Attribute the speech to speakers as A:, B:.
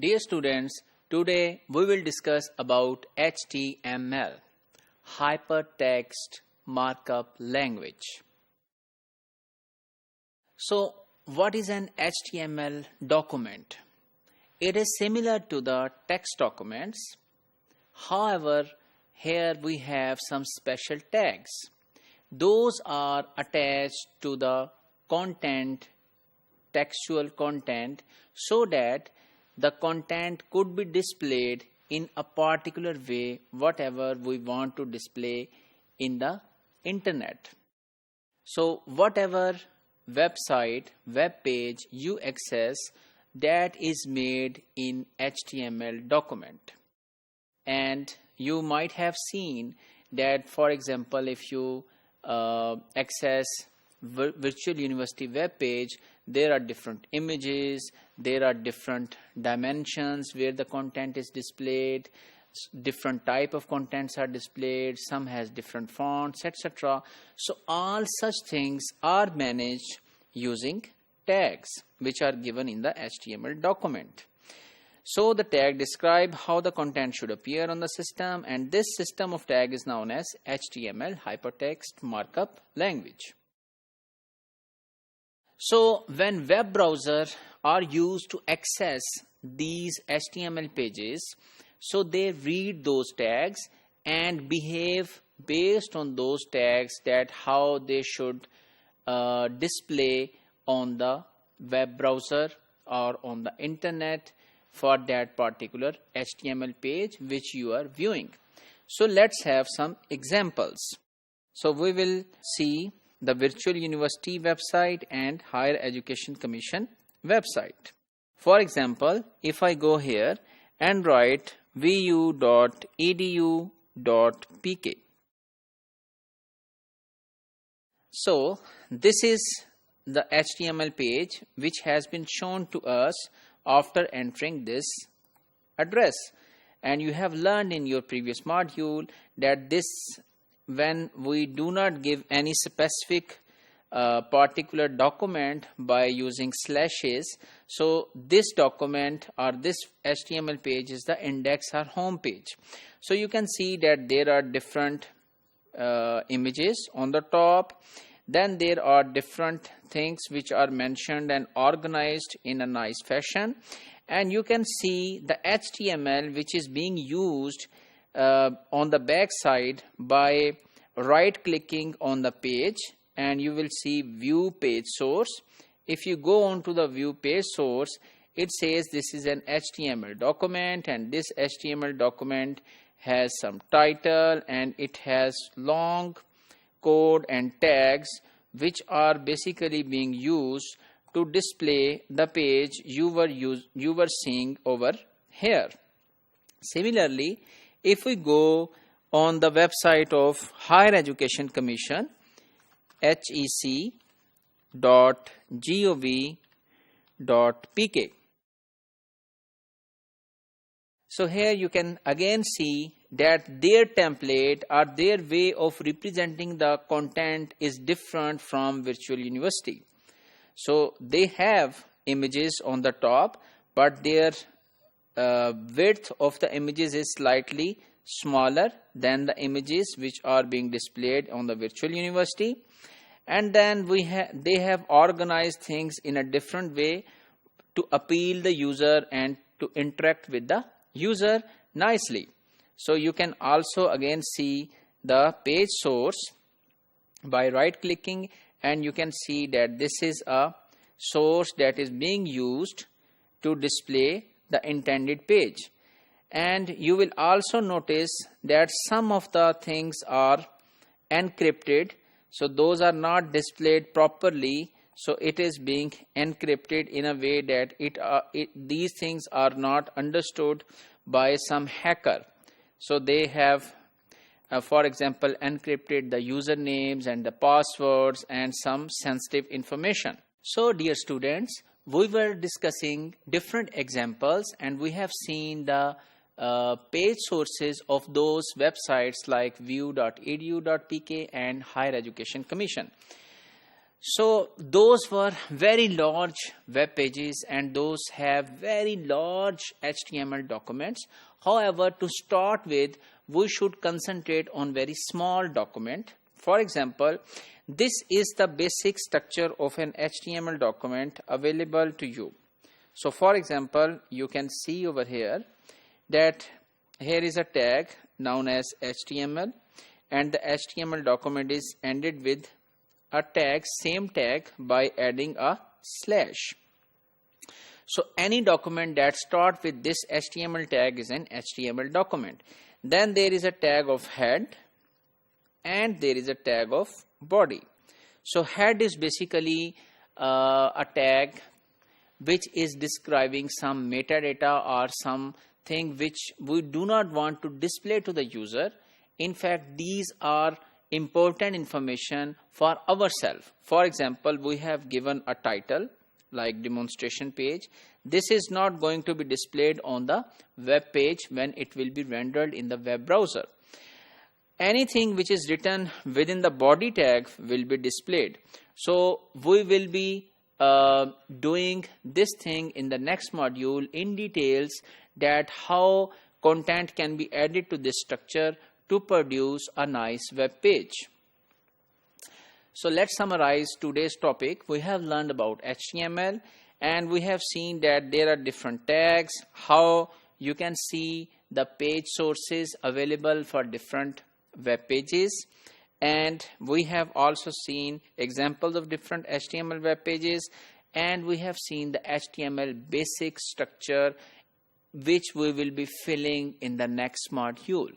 A: Dear students, today we will discuss about HTML, Hypertext Markup Language. So, what is an HTML document? It is similar to the text documents. However, here we have some special tags. Those are attached to the content, textual content, so that the content could be displayed in a particular way, whatever we want to display in the internet. So whatever website, web page you access, that is made in HTML document. And you might have seen that, for example, if you access virtual university web page, there are different images, there are different dimensions where the content is displayed, different type of contents are displayed, some has different fonts, etc. So all such things are managed using tags which are given in the HTML document. So the tag describe how the content should appear on the system, and this system of tag is known as HTML, Hypertext Markup Language. So when web browsers are used to access these HTML pages, so they read those tags and behave based on those tags, that how they should display on the web browser or on the internet for that particular HTML page which you are viewing. So let's have some examples. So we will see the Virtual University website and Higher Education Commission website. For example, if I go here and write vu.edu.pk. So this is the HTML page which has been shown to us after entering this address. And you have learned in your previous module that this, when we do not give any specific particular document by using slashes, so this document or this HTML page is the index or home page. So you can see that there are different images on the top. Then there are different things which are mentioned and organized in a nice fashion. And you can see the HTML which is being used on the back side by right clicking on the page, and you will see view page source. If you go on to the view page source, it says this is an HTML document, and this HTML document has some title and it has long code and tags which are basically being used to display the page you were seeing over here. Similarly, if we go on the website of Higher Education Commission, hec.gov.pk. So here you can again see that their template or their way of representing the content is different from Virtual University. So they have images on the top, but their width of the images is slightly smaller than the images which are being displayed on the Virtual University. And then they have organized things in a different way to appeal the user and to interact with the user nicely. So you can also again see the page source by right clicking, and you can see that this is a source that is being used to display the intended page. And you will also notice that some of the things are encrypted, so those are not displayed properly. So it is being encrypted in a way that these things are not understood by some hacker. So they have, for example, encrypted the usernames and the passwords and some sensitive information. So dear students, we were discussing different examples, and we have seen the page sources of those websites like vu.edu.pk and Higher Education Commission. So those were very large web pages and those have very large HTML documents. However, to start with, we should concentrate on very small document. For example, this is the basic structure of an HTML document available to you. So for example, you can see over here that here is a tag known as HTML, and the HTML document is ended with a tag, same tag, by adding a slash. So any document that starts with this HTML tag is an HTML document. Then there is a tag of head and there is a tag of body. So head is basically a tag which is describing some metadata or something which we do not want to display to the user. In fact, these are important information for ourselves. For example, we have given a title like demonstration page. This is not going to be displayed on the web page when it will be rendered in the web browser. Anything which is written within the body tag will be displayed. So we will be doing this thing in the next module in details, that how content can be added to this structure to produce a nice web page. So let's summarize today's topic. We have learned about HTML and we have seen that there are different tags, how you can see the page sources available for different web pages, and we have also seen examples of different HTML web pages, and we have seen the HTML basic structure which we will be filling in the next module.